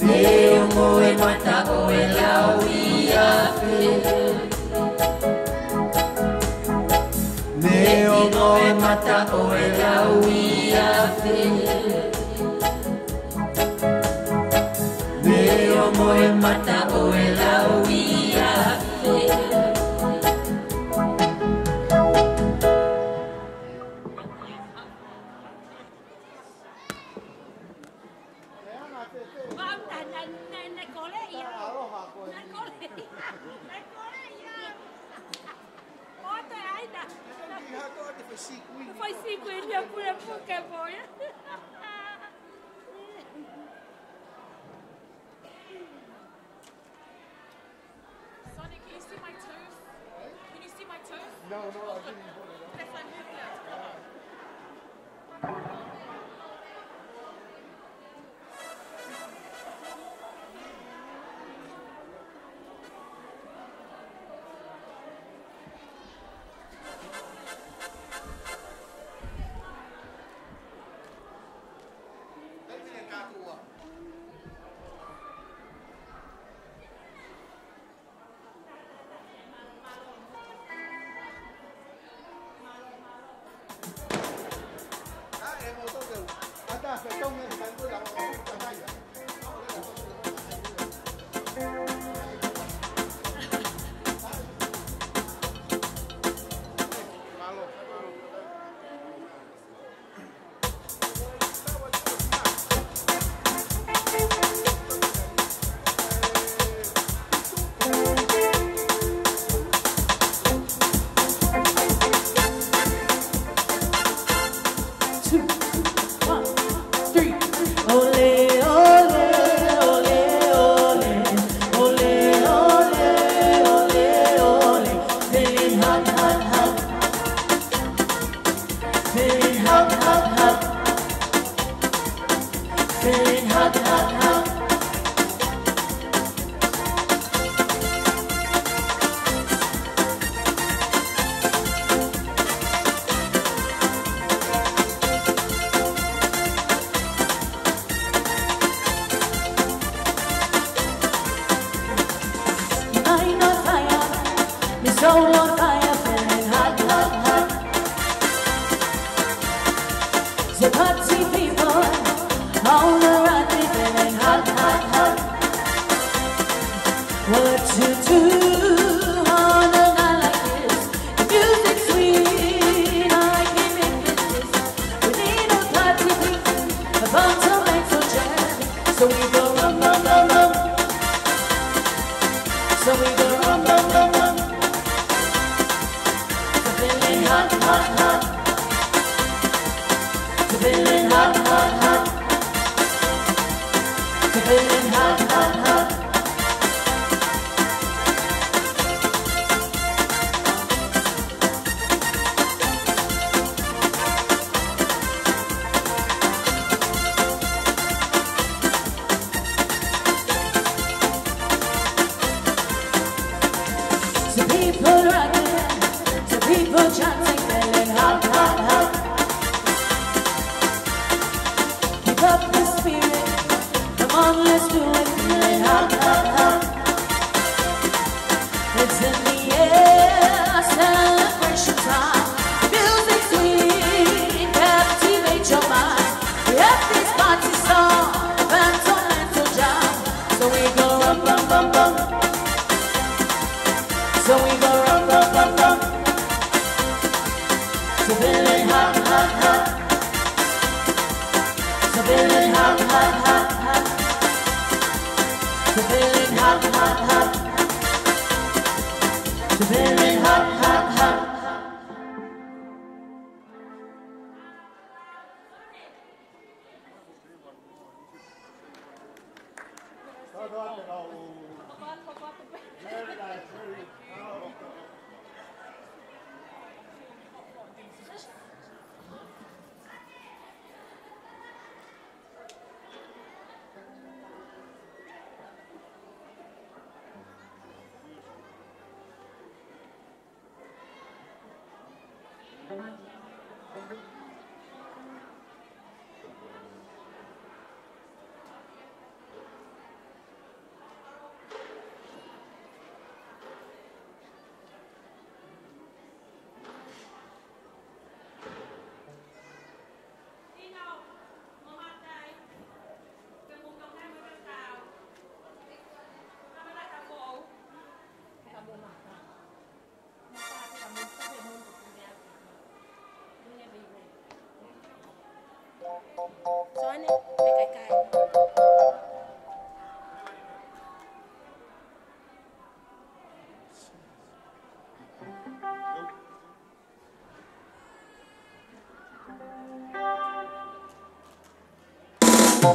Leo moe mata o e lau ia Me o moe mata o e lau ia fe. Me o moe mata o e lau ia fe. Foi 50 pure porque foi. Sonny, can you see my toes? Can you see my toes? No, I didn't. If I move left, come on. Ching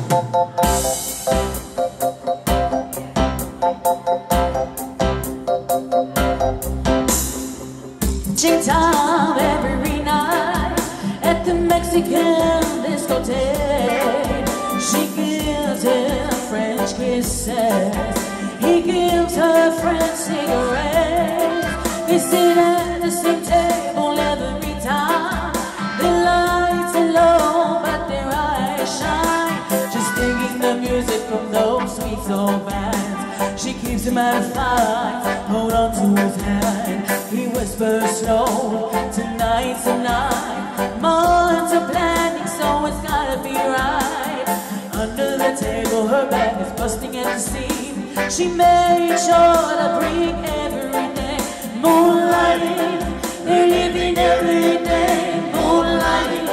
time every night at the Mexican discotheque. She gives him French kisses, he gives her French cigarettes. They sit at the same table every time. The lights are low but their eyes shine, just thinking the music from those sweet soul bands. She keeps him out of fight, hold on to his hand. He whispers slow, tonight's the night. Months of planning, so it's gotta be right. Under the table, her back is busting at the seam. She made sure to bring everything. Moonlighting, they're living every day. Moonlighting,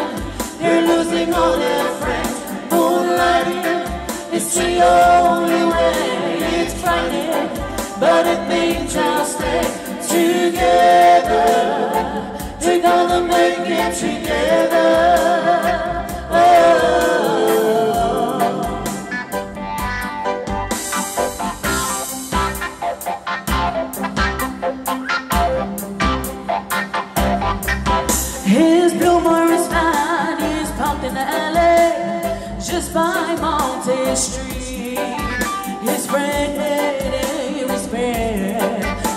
they're losing all their friends. Moonlighting, it's the only way. It's frightening, but it means I'll stay together. We're gonna make it together. His blue Morris van is parked in the alley just by Monte Street. His friend made a repair,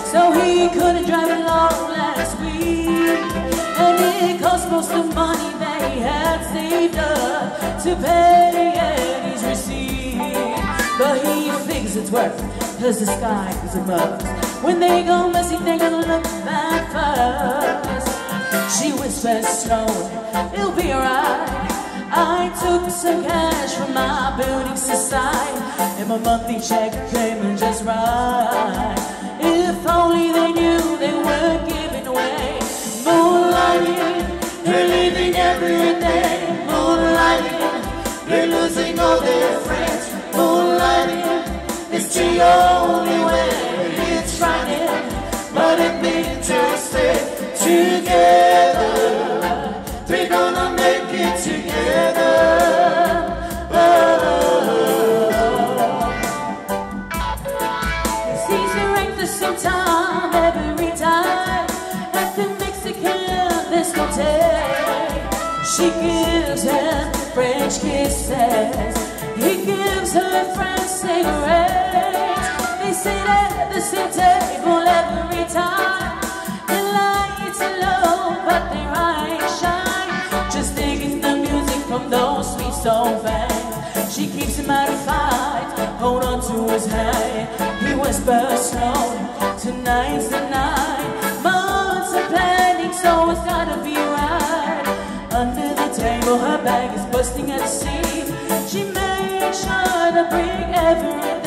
so he couldn't drive along last week. And it cost most of the money they had saved up to pay Eddie's receipt. But he figures it's worth, cause the sky is a must. When they go messy, they're gonna look bad first. She whispers slowly, it'll be alright. I took some cash from my building society, and my monthly check came in just right. If only they knew they were giving away. Moonlighting, they're living every day. Moonlighting, they're losing all their friends. Moonlighting, it's the only way. It's frightening, but it means we'll stay together. We're gonna make it together. Seems to ring the same time every time at the Mexican discotheque. She gives him French kisses, he gives her French cigarettes. They sit at the same table every time. The lights are low but their eyes shine, just digging the music from those sweet soul bands. She keeps him out of fight, hold on to his hand. He whispers slowly, tonight's the night. Months of planning, so it's gotta be right. Under the table, her bag is busting at the seams. She made sure to bring everything.